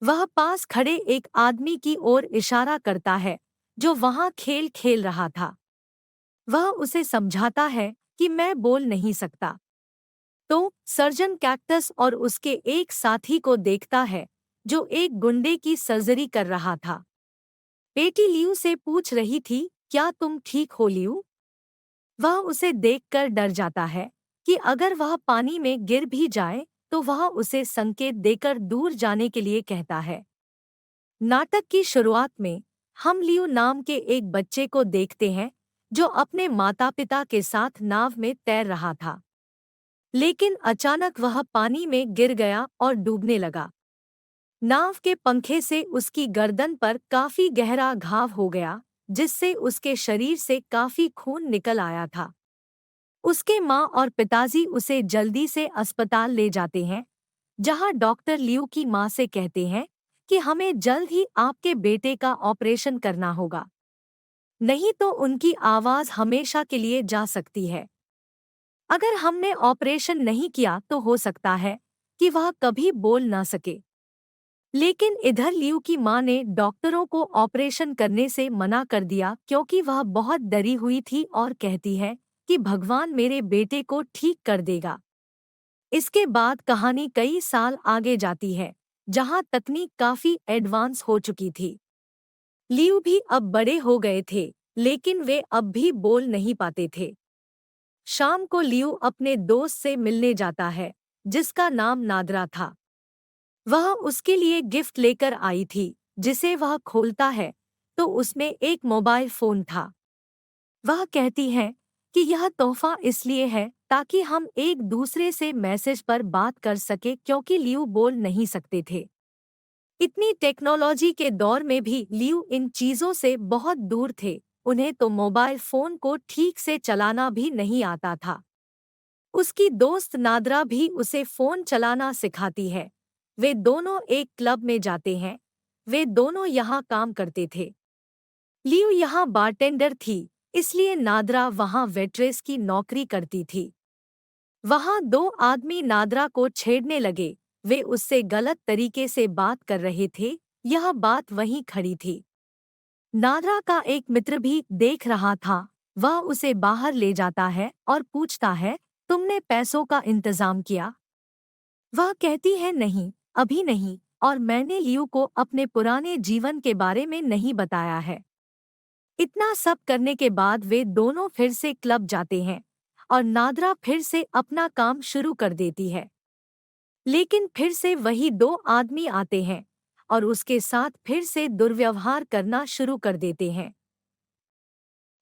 वह पास खड़े एक आदमी की ओर इशारा करता है जो वहां खेल खेल रहा था। वह उसे समझाता है कि मैं बोल नहीं सकता। तो सर्जन कैक्टस और उसके एक साथी को देखता है जो एक गुंडे की सर्जरी कर रहा था। बेटी लियू से पूछ रही थी, क्या तुम ठीक हो लियू? वह उसे देखकर डर जाता है कि अगर वह पानी में गिर भी जाए तो वह उसे संकेत देकर दूर जाने के लिए कहता है। नाटक की शुरुआत में हम लियू नाम के एक बच्चे को देखते हैं जो अपने माता पिता के साथ नाव में तैर रहा था। लेकिन अचानक वह पानी में गिर गया और डूबने लगा। नाव के पंखे से उसकी गर्दन पर काफी गहरा घाव हो गया, जिससे उसके शरीर से काफी खून निकल आया था। उसके माँ और पिताजी उसे जल्दी से अस्पताल ले जाते हैं, जहां डॉक्टर लियू की माँ से कहते हैं कि हमें जल्द ही आपके बेटे का ऑपरेशन करना होगा, नहीं तो उनकी आवाज हमेशा के लिए जा सकती है। अगर हमने ऑपरेशन नहीं किया तो हो सकता है कि वह कभी बोल ना सके। लेकिन इधर लियू की माँ ने डॉक्टरों को ऑपरेशन करने से मना कर दिया क्योंकि वह बहुत डरी हुई थी और कहती है कि भगवान मेरे बेटे को ठीक कर देगा। इसके बाद कहानी कई साल आगे जाती है, जहां तकनीक काफी एडवांस हो चुकी थी। लियू भी अब बड़े हो गए थे, लेकिन वे अब भी बोल नहीं पाते थे। शाम को लियू अपने दोस्त से मिलने जाता है, जिसका नाम नादरा था। वह उसके लिए गिफ्ट लेकर आई थी, जिसे वह खोलता है तो उसमें एक मोबाइल फोन था। वह कहती है कि यह तोहफा इसलिए है ताकि हम एक दूसरे से मैसेज पर बात कर सके क्योंकि लियू बोल नहीं सकते थे। इतनी टेक्नोलॉजी के दौर में भी लियू इन चीजों से बहुत दूर थे। उन्हें तो मोबाइल फोन को ठीक से चलाना भी नहीं आता था। उसकी दोस्त नादरा भी उसे फोन चलाना सिखाती है। वे दोनों एक क्लब में जाते हैं। वे दोनों यहाँ काम करते थे। लियू यहाँ बारटेंडर थी, इसलिए नादरा वहाँ वेट्रेस की नौकरी करती थी। वहाँ दो आदमी नादरा को छेड़ने लगे। वे उससे गलत तरीके से बात कर रहे थे। यह बात वहीं खड़ी थी। नादरा का एक मित्र भी देख रहा था। वह उसे बाहर ले जाता है और पूछता है, तुमने पैसों का इंतजाम किया? वह कहती है, नहीं, अभी नहीं, और मैंने लियू को अपने पुराने जीवन के बारे में नहीं बताया है। इतना सब करने के बाद वे दोनों फिर से क्लब जाते हैं और नादरा फिर से अपना काम शुरू कर देती है। लेकिन फिर से वही दो आदमी आते हैं और उसके साथ फिर से दुर्व्यवहार करना शुरू कर देते हैं।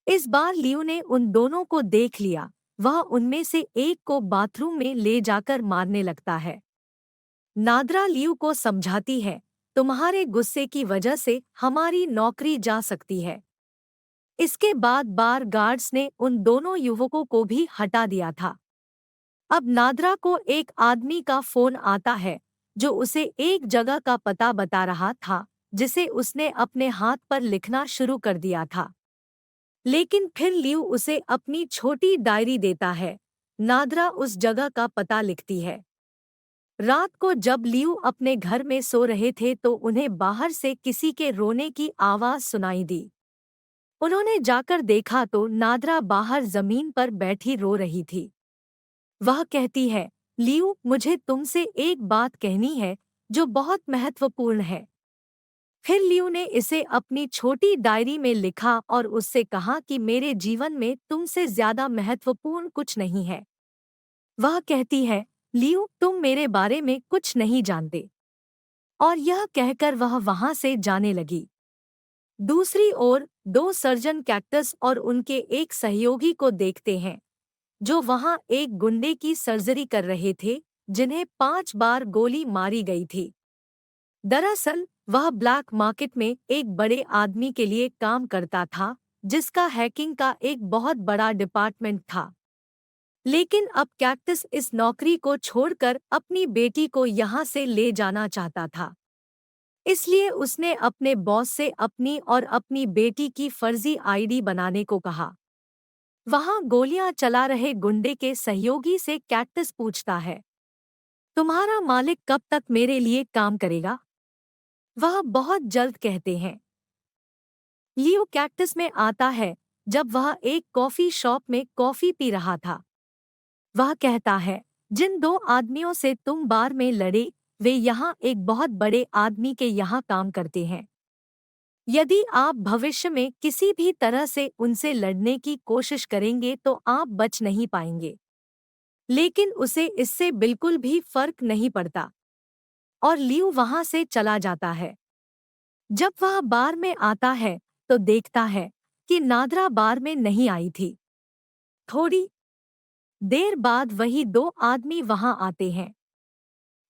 इस बार लियू ने उन दोनों को देख लिया। वह उनमें से एक को बाथरूम में ले जाकर मारने लगता है। नादरा लियू को समझाती है, तुम्हारे गुस्से की वजह से हमारी नौकरी जा सकती है। इसके बाद बार गार्ड्स ने उन दोनों युवकों को भी हटा दिया था। अब नादरा को एक आदमी का फोन आता है जो उसे एक जगह का पता बता रहा था, जिसे उसने अपने हाथ पर लिखना शुरू कर दिया था। लेकिन फिर लियू उसे अपनी छोटी डायरी देता है। नादरा उस जगह का पता लिखती है। रात को जब लियू अपने घर में सो रहे थे तो उन्हें बाहर से किसी के रोने की आवाज सुनाई दी। उन्होंने जाकर देखा तो नादरा बाहर जमीन पर बैठी रो रही थी। वह कहती है, लियू, मुझे तुमसे एक बात कहनी है जो बहुत महत्वपूर्ण है। फिर लियू ने इसे अपनी छोटी डायरी में लिखा और उससे कहा कि मेरे जीवन में तुमसे ज्यादा महत्वपूर्ण कुछ नहीं है। वह कहती है, लियू, तुम मेरे बारे में कुछ नहीं जानते। और यह कहकर वह वहां से जाने लगी। दूसरी ओर दो सर्जन कैक्टस और उनके एक सहयोगी को देखते हैं जो वहां एक गुंडे की सर्जरी कर रहे थे, जिन्हें 5 बार गोली मारी गई थी। दरअसल वह ब्लैक मार्केट में एक बड़े आदमी के लिए काम करता था, जिसका हैकिंग का एक बहुत बड़ा डिपार्टमेंट था। लेकिन अब कैक्टस इस नौकरी को छोड़कर अपनी बेटी को यहाँ से ले जाना चाहता था। इसलिए उसने अपने बॉस से अपनी और अपनी बेटी की फर्जी आईडी बनाने को कहा। वहां गोलियां चला रहे गुंडे के सहयोगी से कैक्टस पूछता है, तुम्हारा मालिक कब तक मेरे लिए काम करेगा? वह बहुत जल्द कहते हैं। लियो कैक्टस में आता है जब वह एक कॉफी शॉप में कॉफी पी रहा था। वह कहता है, जिन दो आदमियों से तुम बार में लड़े, वे यहाँ एक बहुत बड़े आदमी के यहाँ काम करते हैं। यदि आप भविष्य में किसी भी तरह से उनसे लड़ने की कोशिश करेंगे तो आप बच नहीं पाएंगे। लेकिन उसे इससे बिल्कुल भी फर्क नहीं पड़ता और लियू वहां से चला जाता है। जब वह बार में आता है तो देखता है कि नादरा बार में नहीं आई थी। थोड़ी देर बाद वही दो आदमी वहां आते हैं।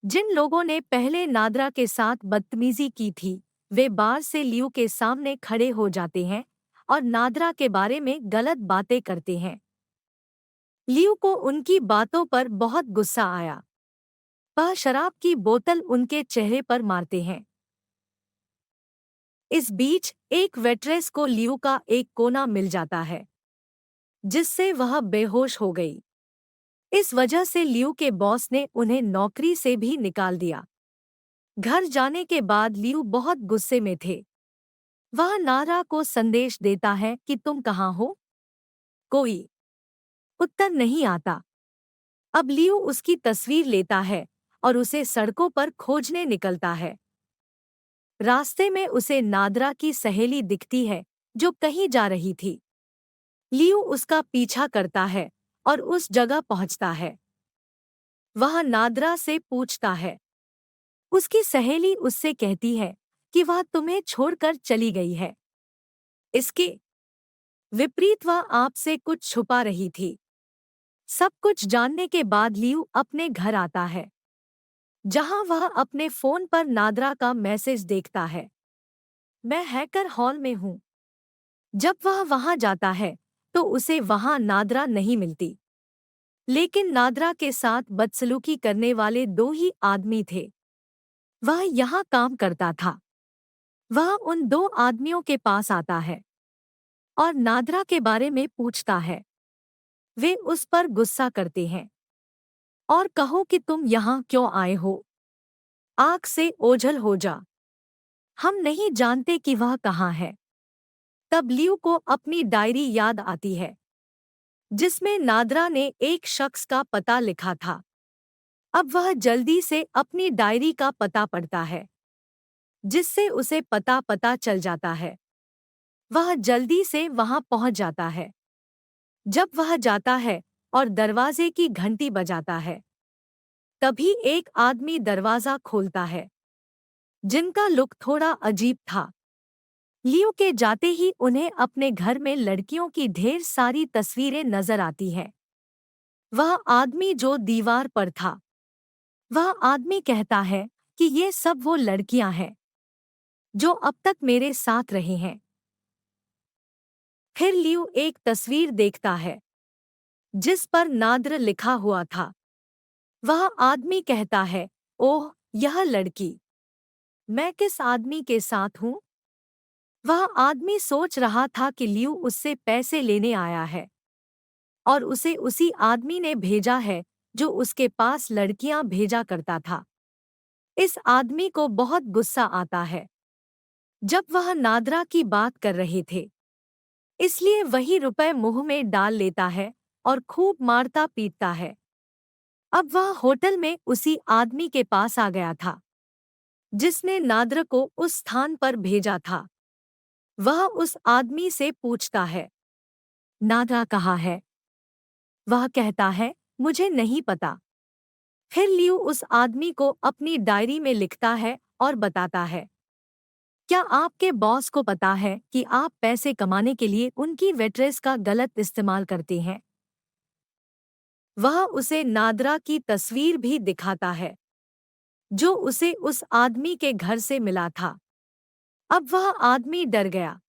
जिन लोगों ने पहले नादरा के साथ बदतमीजी की थी, वे बार से लियू के सामने खड़े हो जाते हैं और नादरा के बारे में गलत बातें करते हैं। लियू को उनकी बातों पर बहुत गुस्सा आया। वह शराब की बोतल उनके चेहरे पर मारते हैं। इस बीच एक वेट्रेस को लियू का एक कोना मिल जाता है, जिससे वह बेहोश हो गई। इस वजह से लियू के बॉस ने उन्हें नौकरी से भी निकाल दिया। घर जाने के बाद लियू बहुत गुस्से में थे। वह नारा को संदेश देता है कि तुम कहाँ हो? कोई उत्तर नहीं आता। अब लियू उसकी तस्वीर लेता है और उसे सड़कों पर खोजने निकलता है। रास्ते में उसे नादरा की सहेली दिखती है जो कहीं जा रही थी। लियू उसका पीछा करता है और उस जगह पहुंचता है। वह नादरा से पूछता है। उसकी सहेली उससे कहती है कि वह तुम्हें छोड़कर चली गई है। इसके विपरीत वह आपसे कुछ छुपा रही थी। सब कुछ जानने के बाद लियू अपने घर आता है, जहां वह अपने फोन पर नादरा का मैसेज देखता है। मैं हैकर हॉल में हूं। जब वह वहां जाता है तो उसे वहां नादरा नहीं मिलती। लेकिन नादरा के साथ बदसलूकी करने वाले दो ही आदमी थे। वह यहाँ काम करता था। वह उन दो आदमियों के पास आता है और नादरा के बारे में पूछता है। वे उस पर गुस्सा करते हैं और कहो कि तुम यहाँ क्यों आए हो? आग से ओझल हो जा। हम नहीं जानते कि वह कहाँ है। तब लियू को अपनी डायरी याद आती है, जिसमें नादरा ने एक शख्स का पता लिखा था। अब वह जल्दी से अपनी डायरी का पता पढ़ता है, जिससे उसे पता चल जाता है। वह जल्दी से वहां पहुंच जाता है। जब वह जाता है और दरवाजे की घंटी बजाता है, तभी एक आदमी दरवाजा खोलता है, जिनका लुक थोड़ा अजीब था। लियो के जाते ही उन्हें अपने घर में लड़कियों की ढेर सारी तस्वीरें नजर आती हैं। वह आदमी जो दीवार पर था, वह आदमी कहता है कि ये सब वो लड़कियां हैं जो अब तक मेरे साथ रहे हैं। फिर लियू एक तस्वीर देखता है जिस पर नाद्र लिखा हुआ था। वह आदमी कहता है, ओह, यह लड़की। मैं किस आदमी के साथ हूँ? वह आदमी सोच रहा था कि लियू उससे पैसे लेने आया है और उसे उसी आदमी ने भेजा है जो उसके पास लड़कियां भेजा करता था। इस आदमी को बहुत गुस्सा आता है जब वह नादरा की बात कर रहे थे, इसलिए वही रुपए मुंह में डाल लेता है और खूब मारता पीटता है। अब वह होटल में उसी आदमी के पास आ गया था जिसने नादर को उस स्थान पर भेजा था। वह उस आदमी से पूछता है, नादरा कहाँ है? वह कहता है, मुझे नहीं पता। फिर लियू उस आदमी को अपनी डायरी में लिखता है और बताता है, क्या आपके बॉस को पता है कि आप पैसे कमाने के लिए उनकी वेट्रेस का गलत इस्तेमाल करते हैं? वह उसे नादरा की तस्वीर भी दिखाता है जो उसे उस आदमी के घर से मिला था। अब वह आदमी डर गया।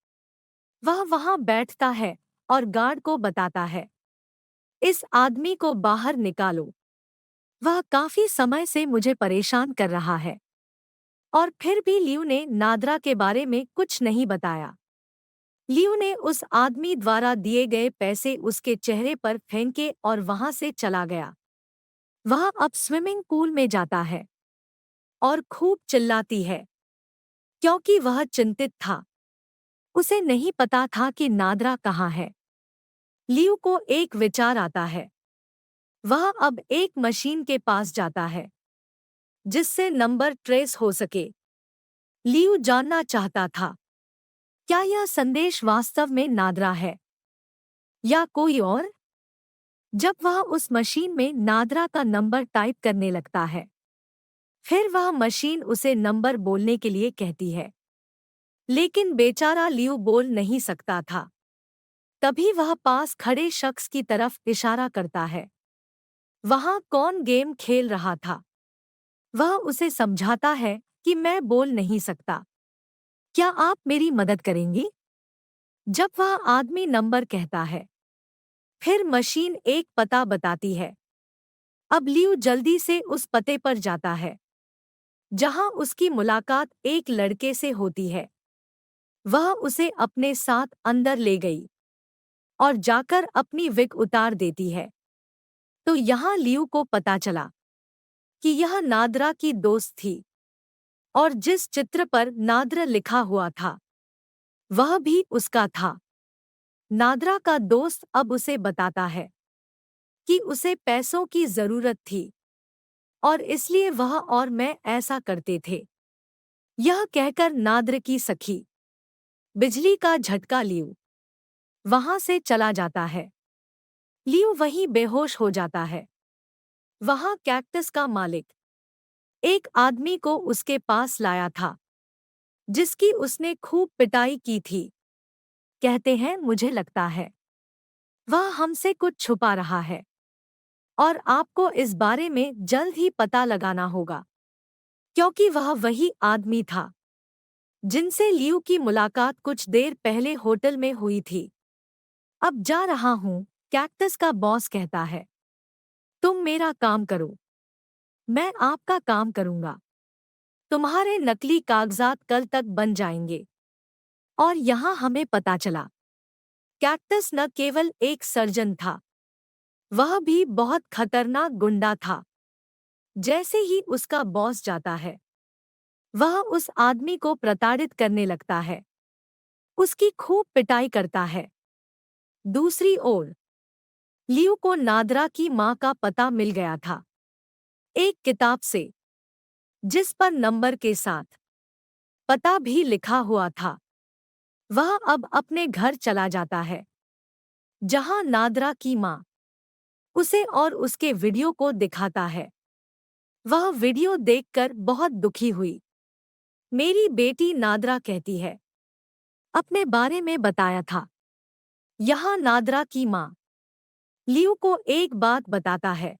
वह वहां बैठता है और गार्ड को बताता है, इस आदमी को बाहर निकालो। वह काफी समय से मुझे परेशान कर रहा है। और फिर भी लियू ने नादरा के बारे में कुछ नहीं बताया। लियू ने उस आदमी द्वारा दिए गए पैसे उसके चेहरे पर फेंके और वहां से चला गया। वह अब स्विमिंग पूल में जाता है और खूब चिल्लाती है, क्योंकि वह चिंतित था। उसे नहीं पता था कि नादरा कहाँ है। लियू को एक विचार आता है। वह अब एक मशीन के पास जाता है जिससे नंबर ट्रेस हो सके। लियू जानना चाहता था, क्या यह संदेश वास्तव में नादरा है या कोई और? जब वह उस मशीन में नादरा का नंबर टाइप करने लगता है, फिर वह मशीन उसे नंबर बोलने के लिए कहती है, लेकिन बेचारा लियू बोल नहीं सकता था। तभी वह पास खड़े शख्स की तरफ इशारा करता है। वहां कौन गेम खेल रहा था। वह उसे समझाता है कि मैं बोल नहीं सकता, क्या आप मेरी मदद करेंगी? जब वह आदमी नंबर कहता है, फिर मशीन एक पता बताती है। अब लियू जल्दी से उस पते पर जाता है जहां उसकी मुलाकात एक लड़के से होती है। वह उसे अपने साथ अंदर ले गई और जाकर अपनी विग उतार देती है। तो यहाँ लियू को पता चला कि यह नादरा की दोस्त थी और जिस चित्र पर नादरा लिखा हुआ था वह भी उसका था। नादरा का दोस्त अब उसे बताता है कि उसे पैसों की जरूरत थी और इसलिए वह और मैं ऐसा करते थे। यह कहकर नादर की सखी बिजली का झटका लियू वहां से चला जाता है। लियू वहीं बेहोश हो जाता है। वहां कैक्टस का मालिक एक आदमी को उसके पास लाया था जिसकी उसने खूब पिटाई की थी। कहते हैं, मुझे लगता है वह हमसे कुछ छुपा रहा है और आपको इस बारे में जल्द ही पता लगाना होगा, क्योंकि वह वही आदमी था जिनसे लियू की मुलाकात कुछ देर पहले होटल में हुई थी। अब जा रहा हूं, कैक्टस का बॉस कहता है। तुम मेरा काम करो, मैं आपका काम करूंगा। तुम्हारे नकली कागजात कल तक बन जाएंगे। और यहाँ हमें पता चला, कैक्टस न केवल एक सर्जन था, वह भी बहुत खतरनाक गुंडा था। जैसे ही उसका बॉस जाता है, वह उस आदमी को प्रताड़ित करने लगता है, उसकी खूब पिटाई करता है। दूसरी ओर लियू को नादरा की मां का पता मिल गया था, एक किताब से जिस पर नंबर के साथ पता भी लिखा हुआ था। वह अब अपने घर चला जाता है जहां नादरा की मां उसे और उसके वीडियो को दिखाता है। वह वीडियो देखकर बहुत दुखी हुई। मेरी बेटी नादरा कहती है, अपने बारे में बताया था। यहाँ नादरा की मां लियू को एक बात बताता है।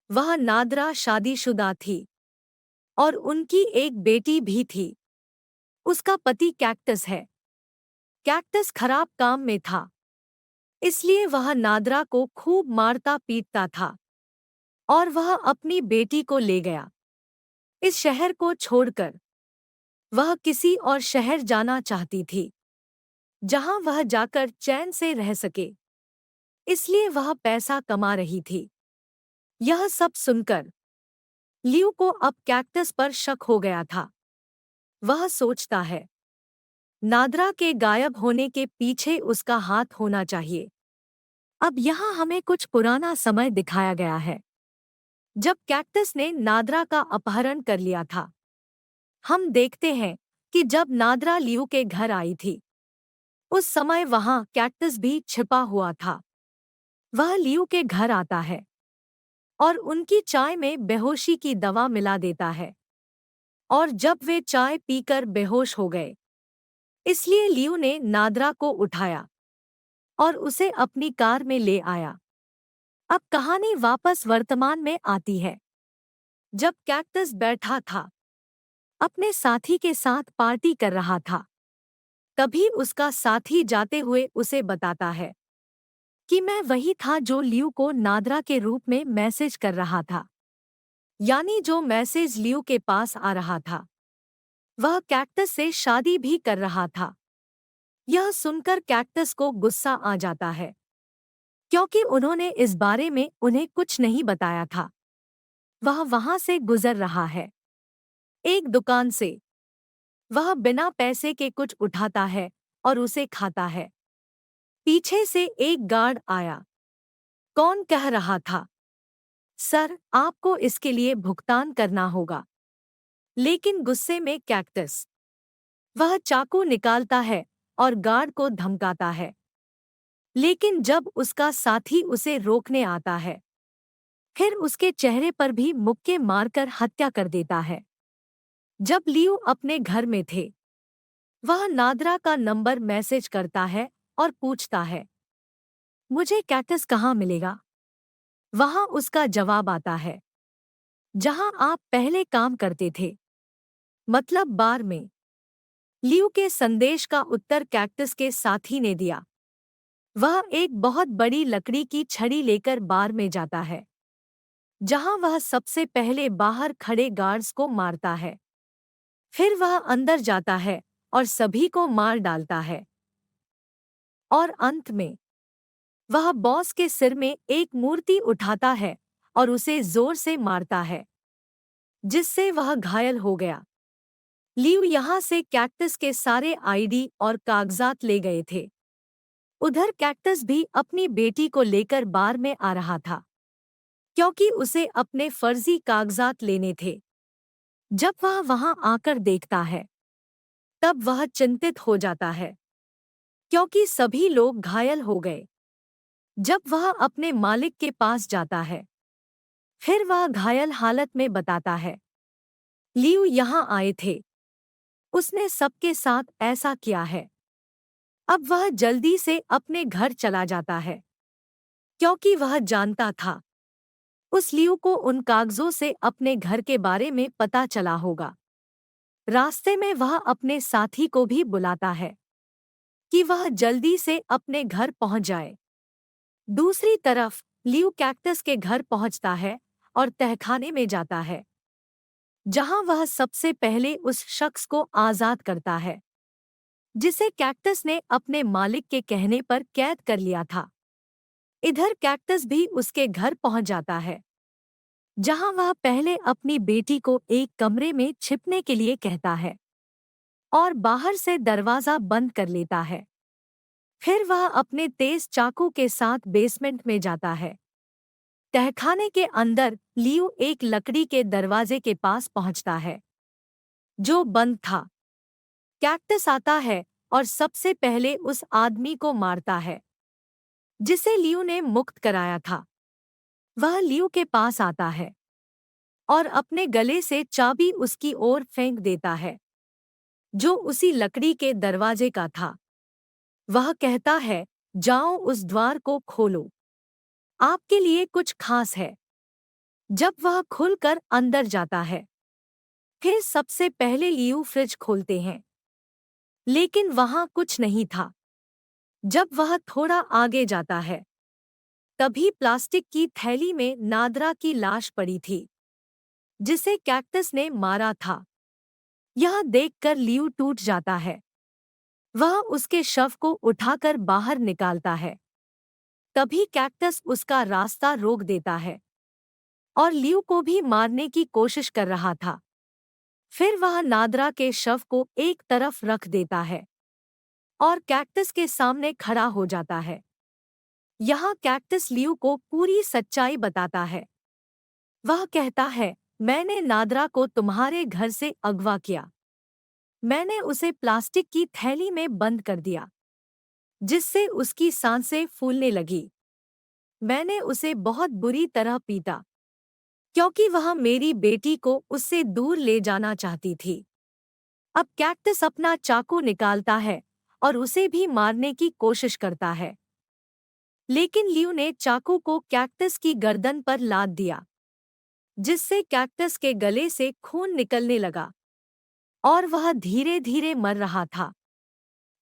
वह नादरा शादीशुदा थी और उनकी एक बेटी भी थी। उसका पति कैक्टस है। कैक्टस खराब काम में था, इसलिए वह नादरा को खूब मारता पीटता था और वह अपनी बेटी को ले गया। इस शहर को छोड़कर वह किसी और शहर जाना चाहती थी जहां वह जाकर चैन से रह सके, इसलिए वह पैसा कमा रही थी। यह सब सुनकर लियू को अब कैक्टस पर शक हो गया था। वह सोचता है, नादरा के गायब होने के पीछे उसका हाथ होना चाहिए। अब यहाँ हमें कुछ पुराना समय दिखाया गया है, जब कैक्टस ने नादरा का अपहरण कर लिया था। हम देखते हैं कि जब नादरा लियू के घर आई थी, उस समय वहां कैक्टस भी छिपा हुआ था। वह लियू के घर आता है और उनकी चाय में बेहोशी की दवा मिला देता है। और जब वे चाय पीकर बेहोश हो गए, इसलिए लियू ने नादरा को उठाया और उसे अपनी कार में ले आया। अब कहानी वापस वर्तमान में आती है। जब कैक्टस बैठा था, अपने साथी के साथ पार्टी कर रहा था, तभी उसका साथी जाते हुए उसे बताता है कि मैं वही था जो लियू को नादरा के रूप में मैसेज कर रहा था। यानी जो मैसेज लियू के पास आ रहा था, वह कैक्टस से शादी भी कर रहा था। यह सुनकर कैक्टस को गुस्सा आ जाता है, क्योंकि उन्होंने इस बारे में उन्हें कुछ नहीं बताया था। वह वहां से गुजर रहा है, एक दुकान से वह बिना पैसे के कुछ उठाता है और उसे खाता है। पीछे से एक गार्ड आया। कौन कह रहा था? सर, आपको इसके लिए भुगतान करना होगा। लेकिन गुस्से में कैक्टस। वह चाकू निकालता है और गार्ड को धमकाता है। लेकिन जब उसका साथी उसे रोकने आता है, फिर उसके चेहरे पर भी मुक्के मारकर हत्या कर देता है। जब लियो अपने घर में थे, वह नादरा का नंबर मैसेज करता है और पूछता है, मुझे कैक्टस कहाँ मिलेगा? वहां उसका जवाब आता है, जहां आप पहले काम करते थे, मतलब बार में। लियो के संदेश का उत्तर कैक्टस के साथी ने दिया। वह एक बहुत बड़ी लकड़ी की छड़ी लेकर बार में जाता है, जहां वह सबसे पहले बाहर खड़े गार्ड्स को मारता है। फिर वह अंदर जाता है और सभी को मार डालता है। और अंत में वह बॉस के सिर में एक मूर्ति उठाता है और उसे जोर से मारता है, जिससे वह घायल हो गया। लियो यहाँ से कैक्टस के सारे आईडी और कागजात ले गए थे। उधर कैक्टस भी अपनी बेटी को लेकर बार में आ रहा था, क्योंकि उसे अपने फर्जी कागजात लेने थे। जब वह वहां आकर देखता है, तब वह चिंतित हो जाता है, क्योंकि सभी लोग घायल हो गए। जब वह अपने मालिक के पास जाता है, फिर वह घायल हालत में बताता है, लियो यहाँ आए थे, उसने सबके साथ ऐसा किया है। अब वह जल्दी से अपने घर चला जाता है, क्योंकि वह जानता था उस लियो को उन कागजों से अपने घर के बारे में पता चला होगा। रास्ते में वह अपने साथी को भी बुलाता है कि वह जल्दी से अपने घर पहुंच जाए। दूसरी तरफ लियो कैक्टस के घर पहुंचता है और तहखाने में जाता है, जहां वह सबसे पहले उस शख्स को आजाद करता है, जिसे कैक्टस ने अपने मालिक के कहने पर कैद कर लिया था। इधर कैक्टस भी उसके घर पहुंच जाता है, जहां वह पहले अपनी बेटी को एक कमरे में छिपने के लिए कहता है और बाहर से दरवाजा बंद कर लेता है। फिर वह अपने तेज चाकू के साथ बेसमेंट में जाता है। तहखाने के अंदर लियो एक लकड़ी के दरवाजे के पास पहुंचता है, जो बंद था। कैक्टस आता है और सबसे पहले उस आदमी को मारता है, जिसे लियो ने मुक्त कराया था। वह लियो के पास आता है और अपने गले से चाबी उसकी ओर फेंक देता है, जो उसी लकड़ी के दरवाजे का था। वह कहता है, जाओ उस द्वार को खोलो, आपके लिए कुछ खास है। जब वह खुलकर अंदर जाता है, फिर सबसे पहले लियो फ्रिज खोलते हैं, लेकिन वहां कुछ नहीं था। जब वह थोड़ा आगे जाता है, तभी प्लास्टिक की थैली में नादरा की लाश पड़ी थी, जिसे कैक्टस ने मारा था। यह देखकर लियो टूट जाता है। वह उसके शव को उठाकर बाहर निकालता है। तभी कैक्टस उसका रास्ता रोक देता है और लियो को भी मारने की कोशिश कर रहा था। फिर वह नादरा के शव को एक तरफ रख देता है और कैक्टस के सामने खड़ा हो जाता है। यहाँ कैक्टस लियो को पूरी सच्चाई बताता है। वह कहता है, मैंने नादरा को तुम्हारे घर से अगवा किया। मैंने उसे प्लास्टिक की थैली में बंद कर दिया, जिससे उसकी सांसें फूलने लगी। मैंने उसे बहुत बुरी तरह पीटा, क्योंकि वह मेरी बेटी को उससे दूर ले जाना चाहती थी। अब कैक्टस अपना चाकू निकालता है और उसे भी मारने की कोशिश करता है, लेकिन लियो ने चाकू को कैक्टस की गर्दन पर लाद दिया, जिससे कैक्टस के गले से खून निकलने लगा और वह धीरे धीरे मर रहा था।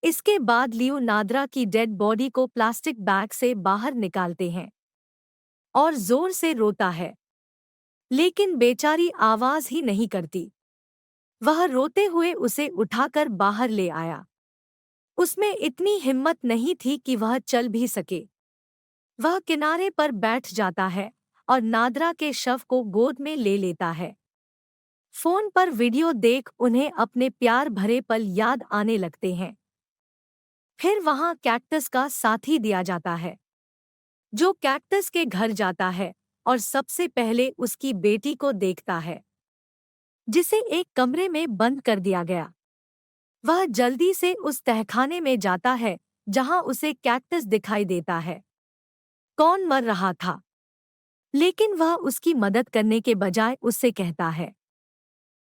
इसके बाद लियो नादरा की डेड बॉडी को प्लास्टिक बैग से बाहर निकालते हैं और जोर से रोता है, लेकिन बेचारी आवाज ही नहीं करती। वह रोते हुए उसे उठाकर बाहर ले आया। उसमें इतनी हिम्मत नहीं थी कि वह चल भी सके। वह किनारे पर बैठ जाता है और नादरा के शव को गोद में ले लेता है। फोन पर वीडियो देख उन्हें अपने प्यार भरे पल याद आने लगते हैं। फिर वहां कैक्टस का साथी दिया जाता है, जो कैक्टस के घर जाता है और सबसे पहले उसकी बेटी को देखता है, जिसे एक कमरे में बंद कर दिया गया। वह जल्दी से उस तहखाने में जाता है जहां उसे कैक्टस दिखाई देता है। कौन मर रहा था, लेकिन वह उसकी मदद करने के बजाय उससे कहता है,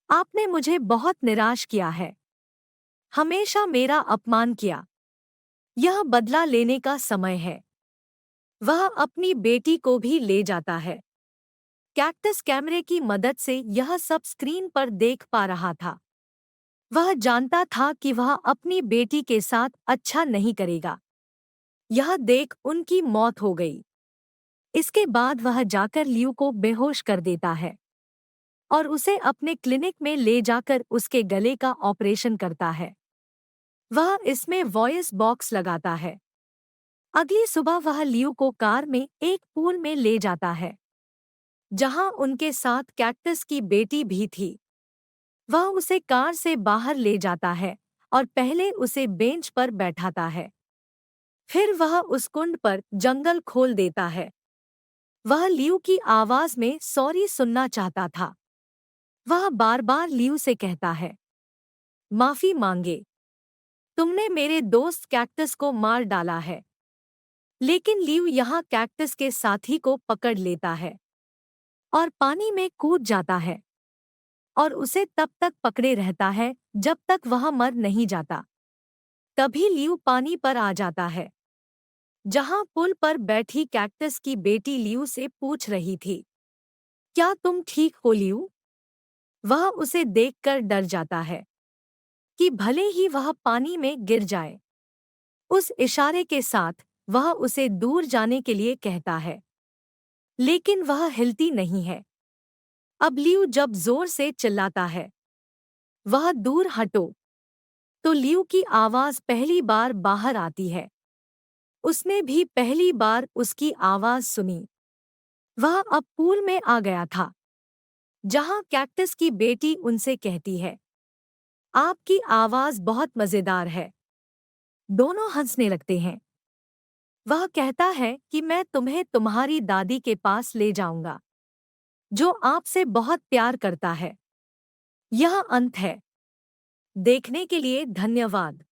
आपने मुझे बहुत निराश किया है, हमेशा मेरा अपमान किया। यह बदला लेने का समय है। वह अपनी बेटी को भी ले जाता है। कैक्टस कैमरे की मदद से यह सब स्क्रीन पर देख पा रहा था। वह जानता था कि वह अपनी बेटी के साथ अच्छा नहीं करेगा। यह देख उनकी मौत हो गई। इसके बाद वह जाकर लियू को बेहोश कर देता है और उसे अपने क्लिनिक में ले जाकर उसके गले का ऑपरेशन करता है। वह इसमें वॉइस बॉक्स लगाता है। अगली सुबह वह लियू को कार में एक पूल में ले जाता है, जहां उनके साथ कैक्टस की बेटी भी थी। वह उसे कार से बाहर ले जाता है और पहले उसे बेंच पर बैठाता है। फिर वह उस कुंड पर जंगल खोल देता है। वह लियू की आवाज में सॉरी सुनना चाहता था। वह बार बार लियू से कहता है, माफी मांगे, तुमने मेरे दोस्त कैक्टस को मार डाला है। लेकिन लियू यहाँ कैक्टस के साथी को पकड़ लेता है और पानी में कूद जाता है और उसे तब तक पकड़े रहता है जब तक वह मर नहीं जाता। तभी लियू पानी पर आ जाता है, जहां पुल पर बैठी कैक्टस की बेटी लियू से पूछ रही थी, क्या तुम ठीक हो लियू? वह उसे देखकर डर जाता है कि भले ही वह पानी में गिर जाए। उस इशारे के साथ वह उसे दूर जाने के लिए कहता है, लेकिन वह हिलती नहीं है। अब लियू जब जोर से चिल्लाता है, वह दूर हटो, तो लियू की आवाज पहली बार बाहर आती है। उसने भी पहली बार उसकी आवाज सुनी। वह अब पूल में आ गया था, जहां कैक्टस की बेटी उनसे कहती है, आपकी आवाज बहुत मजेदार है। दोनों हंसने लगते हैं। वह कहता है कि मैं तुम्हें तुम्हारी दादी के पास ले जाऊंगा, जो आपसे बहुत प्यार करता है। यह अंत है। देखने के लिए धन्यवाद।